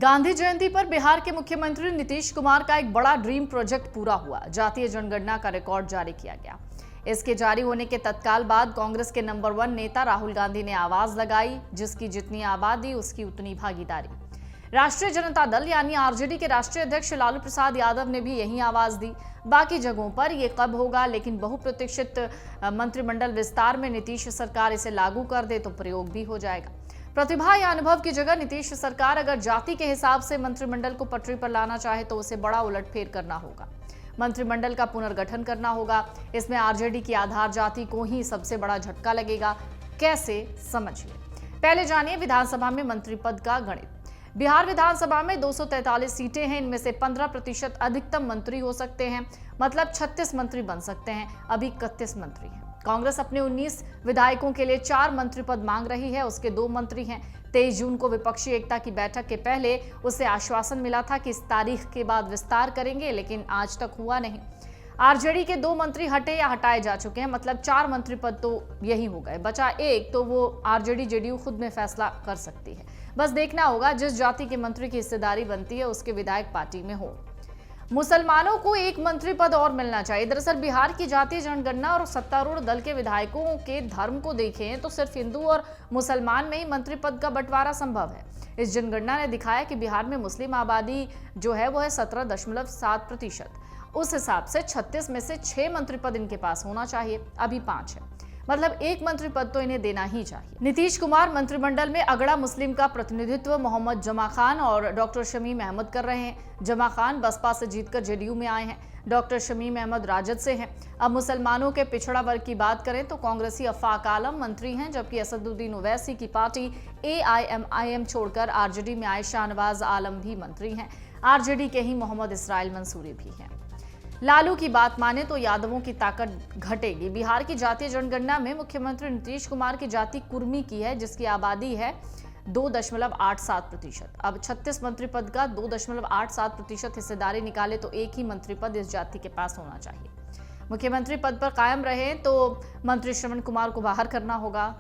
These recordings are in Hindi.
गांधी जयंती पर बिहार के मुख्यमंत्री नीतीश कुमार का एक बड़ा ड्रीम प्रोजेक्ट पूरा हुआ। जातीय जनगणना का रिकॉर्ड जारी किया गया। इसके जारी होने के तत्काल बाद कांग्रेस के नंबर 1 नेता राहुल गांधी ने आवाज लगाई, जिसकी जितनी आबादी उसकी उतनी भागीदारी। राष्ट्रीय जनता दल यानी आरजेडी के राष्ट्रीय अध्यक्ष लालू प्रसाद यादव ने भी यही आवाज दी। बाकी जगहों पर यह कब होगा, लेकिन बहुप्रतीक्षित मंत्रिमंडल विस्तार में नीतीश सरकार इसे लागू कर दे तो प्रयोग भी हो जाएगा। प्रतिभा या अनुभव की जगह नीतीश सरकार अगर जाति के हिसाब से मंत्रिमंडल को पटरी पर लाना चाहे तो उसे बड़ा उलटफेर करना होगा। मंत्रिमंडल का पुनर्गठन करना होगा। इसमें आरजेडी की आधार जाति को ही सबसे बड़ा झटका लगेगा। कैसे, समझिए। पहले जानिए विधानसभा में मंत्री पद का गणित। बिहार विधानसभा में 243 सीटें हैं। इनमें से 15% अधिकतम मंत्री हो सकते हैं, मतलब 36 मंत्री बन सकते हैं। अभी 31 मंत्री हैं। कांग्रेस अपने 19 विधायकों के लिए 4 मंत्री पद मांग रही है। उसके 2 मंत्री हैं। 23 जून को विपक्षी एकता की बैठक के पहले उसे आश्वासन मिला था कि इस तारीख के बाद विस्तार करेंगे, लेकिन आज तक हुआ नहीं। आरजेडी के 2 मंत्री हटे या हटाए जा चुके हैं, मतलब 4 मंत्री पद तो यही हो गए। बचा एक, तो वो आरजेडी जेडीयू खुद में फैसला कर सकती है। बस देखना होगा जिस जाति के मंत्री की हिस्सेदारी बनती है उसके विधायक पार्टी में हो। मुसलमानों को 1 मंत्री पद और मिलना चाहिए। दरअसल बिहार की जातीय जनगणना और सत्तारूढ़ दल के विधायकों के धर्म को देखें तो सिर्फ हिंदू और मुसलमान में ही मंत्री पद का बंटवारा संभव है। इस जनगणना ने दिखाया कि बिहार में मुस्लिम आबादी जो है वो है 17.7%। उस हिसाब से 36 में से 6 मंत्री पद इनके पास होना चाहिए। अभी 5 है, मतलब 1 मंत्री पद तो इन्हें देना ही चाहिए। नीतीश कुमार मंत्रिमंडल में अगड़ा मुस्लिम का प्रतिनिधित्व मोहम्मद जमा खान और डॉक्टर शमीम अहमद कर रहे हैं। जमा खान बसपा से जीतकर जेडीयू में आए हैं। डॉक्टर शमीम अहमद राजद से हैं। अब मुसलमानों के पिछड़ा वर्ग की बात करें तो कांग्रेसी अफाक आलम मंत्री हैं, जबकि असदुद्दीन ओवैसी की पार्टी AIMIM छोड़कर आरजेडी में आए शाहनवाज आलम भी मंत्री हैं। आरजेडी के ही मोहम्मद इसराइल मंसूरी भी हैं। लालू की बात माने तो यादवों की ताकत घटेगी। बिहार की जातीय जनगणना में मुख्यमंत्री नीतीश कुमार की जाति कुर्मी की है, जिसकी आबादी है 2.87%। अब 36 मंत्री पद का 2.87% हिस्सेदारी निकाले तो 1 ही मंत्री पद इस जाति के पास होना चाहिए। मुख्यमंत्री पद पर कायम रहे तो मंत्री श्रवण कुमार को बाहर करना होगा।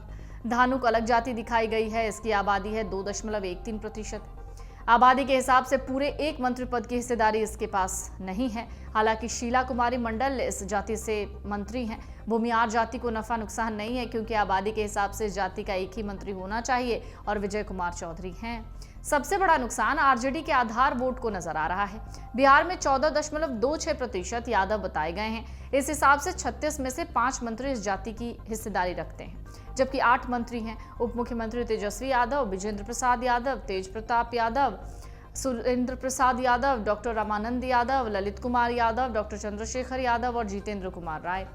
धानुक अलग जाति दिखाई गई है। इसकी आबादी है 2.13%। आबादी के हिसाब से पूरे 1 मंत्री पद की हिस्सेदारी इसके पास नहीं है। हालांकि शीला कुमारी मंडल इस जाति से मंत्री हैं। भूमियार जाति को नफा नुकसान नहीं है, क्योंकि आबादी के हिसाब से इस जाति का 1 ही मंत्री होना चाहिए और विजय कुमार चौधरी हैं। सबसे बड़ा नुकसान आरजेडी के आधार वोट को नजर आ रहा है। बिहार में 14.26% यादव बताए गए हैं। इस हिसाब से 36 में से 5 मंत्री इस जाति की हिस्सेदारी रखते हैं, जबकि 8 मंत्री हैं। उप मुख्यमंत्री तेजस्वी यादव, विजेंद्र प्रसाद यादव, तेज प्रताप यादव, सुरेंद्र प्रसाद यादव, डॉक्टर रामानंद यादव, ललित कुमार यादव, डॉक्टर चंद्रशेखर यादव और जितेंद्र कुमार राय।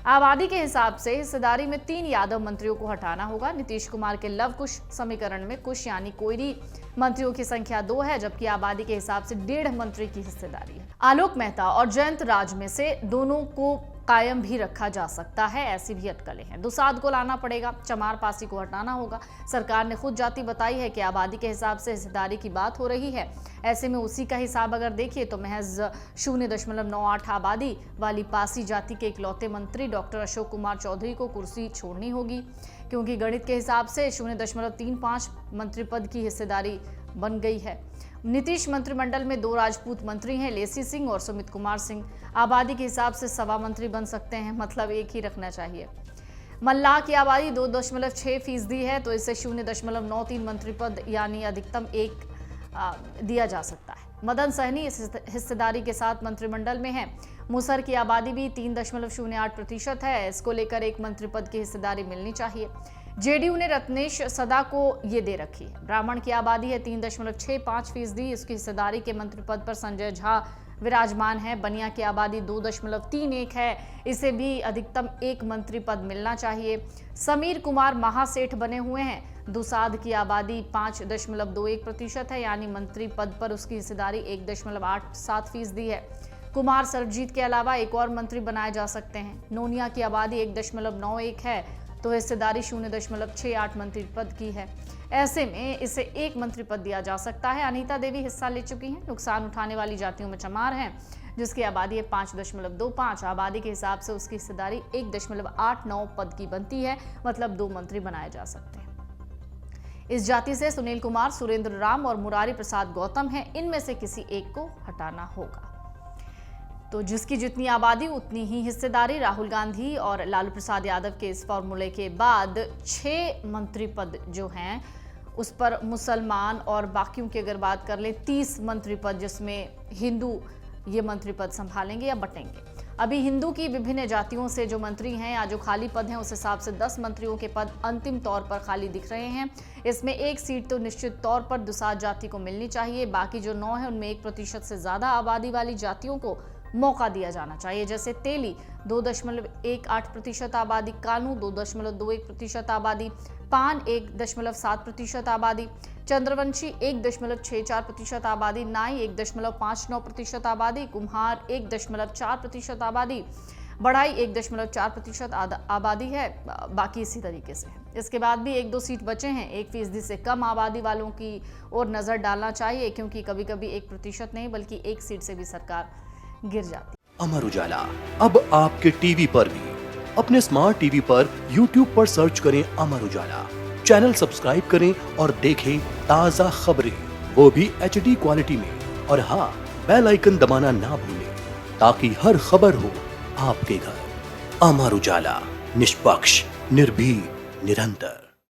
आबादी के हिसाब से हिस्सेदारी में 3 यादव मंत्रियों को हटाना होगा। नीतीश कुमार के लव कुश समीकरण में कुश यानी कोयरी मंत्रियों की संख्या 2 है, जबकि आबादी के हिसाब से 1.5 मंत्री की हिस्सेदारी है। आलोक मेहता और जयंत राज में से दोनों को कायम भी रखा जा सकता है, ऐसी भी अटकलें हैं। दुसाद को लाना पड़ेगा, चमार पासी को हटाना होगा। सरकार ने खुद जाति बताई है कि आबादी के हिसाब से हिस्सेदारी की बात हो रही है। ऐसे में उसी का हिसाब अगर देखिए तो महज 0.98 आबादी वाली पासी जाति के इकलौते मंत्री डॉक्टर अशोक कुमार चौधरी को कुर्सी छोड़नी होगी, क्योंकि गणित के हिसाब से 0.35 मंत्री पद की हिस्सेदारी बन गई है। नीतीश मंत्रिमंडल में 2 राजपूत मंत्री हैं, लेसी सिंह और सुमित कुमार सिंह। आबादी के हिसाब से 1.25 मंत्री बन सकते हैं, मतलब 1 ही रखना चाहिए। मल्लाह की आबादी 2.6% है, तो इसे 0.93 मंत्री पद यानी अधिकतम 1 दिया जा सकता है। मदन सहनी इस हिस्सेदारी के साथ मंत्रिमंडल में है। मुसर की आबादी भी 3.08% है। इसको लेकर 1 मंत्री पद की हिस्सेदारी मिलनी चाहिए। जेडीयू ने रत्नेश सदा को ये दे रखी है। ब्राह्मण की आबादी है 3.65%। इसकी हिस्सेदारी के मंत्री पद पर संजय झा विराजमान है। बनिया की आबादी 2.31 है। इसे भी अधिकतम 1 मंत्री पद मिलना चाहिए। समीर कुमार महासेठ बने हुए हैं। दुसाद की आबादी 5.21% है, यानी मंत्री पद पर उसकी हिस्सेदारी 1.87% है। कुमार सरबजीत के अलावा 1 और मंत्री बनाए जा सकते हैं। नोनिया की आबादी 1.91 है, तो हिस्सेदारी 0.68 मंत्री पद की है। ऐसे में इसे 1 मंत्री पद दिया जा सकता है। अनीता देवी हिस्सा ले चुकी हैं। नुकसान उठाने वाली जातियों में चमार हैं, जिसकी आबादी है 5.25। आबादी के हिसाब से उसकी हिस्सेदारी 1.89 पद की बनती है, मतलब 2 मंत्री बनाए जा सकते हैं। इस जाति से सुनील कुमार, सुरेंद्र राम और मुरारी प्रसाद गौतम हैं। इनमें से किसी एक को हटाना होगा। तो जिसकी जितनी आबादी उतनी ही हिस्सेदारी। राहुल गांधी और लालू प्रसाद यादव के इस फॉर्मूले के बाद 6 मंत्री पद जो हैं उस पर मुसलमान और बाकियों की अगर बात कर ले 30 मंत्री पद, जिसमें हिंदू ये मंत्री पद संभालेंगे या बटेंगे। अभी हिंदू की विभिन्न जातियों से जो मंत्री हैं या जो खाली पद हैं उस हिसाब से 10 मंत्रियों के पद अंतिम तौर पर खाली दिख रहे हैं। इसमें 1 सीट तो निश्चित तौर पर दुसाध जाति को मिलनी चाहिए। बाकी जो 9 है उनमें 1% से ज्यादा आबादी वाली जातियों को मौका दिया जाना चाहिए, जैसे तेली 2.18% आबादी, कानू 2.21% आबादी, पान 1.7% आबादी, चंद्रवंशी 1.64% आबादी, नाई 1.59% आबादी, कुम्हार 1.4% आबादी, बढ़ाई 1.4% आबादी है। बाकी इसी तरीके से है। इसके बाद भी 1-2 सीट बचे हैं। 1% से कम आबादी वालों की ओर नजर डालना चाहिए, क्योंकि कभी कभी 1% नहीं बल्कि 1 सीट से भी सरकार गिर जाती। अमर उजाला अब आपके टीवी पर भी। अपने स्मार्ट टीवी पर YouTube पर सर्च करें अमर उजाला, चैनल सब्सक्राइब करें और देखें ताजा खबरें, वो भी HD क्वालिटी में। और हाँ, बेल आइकन दबाना ना भूलें ताकि हर खबर हो आपके घर। अमर उजाला, निष्पक्ष, निर्भीक, निरंतर।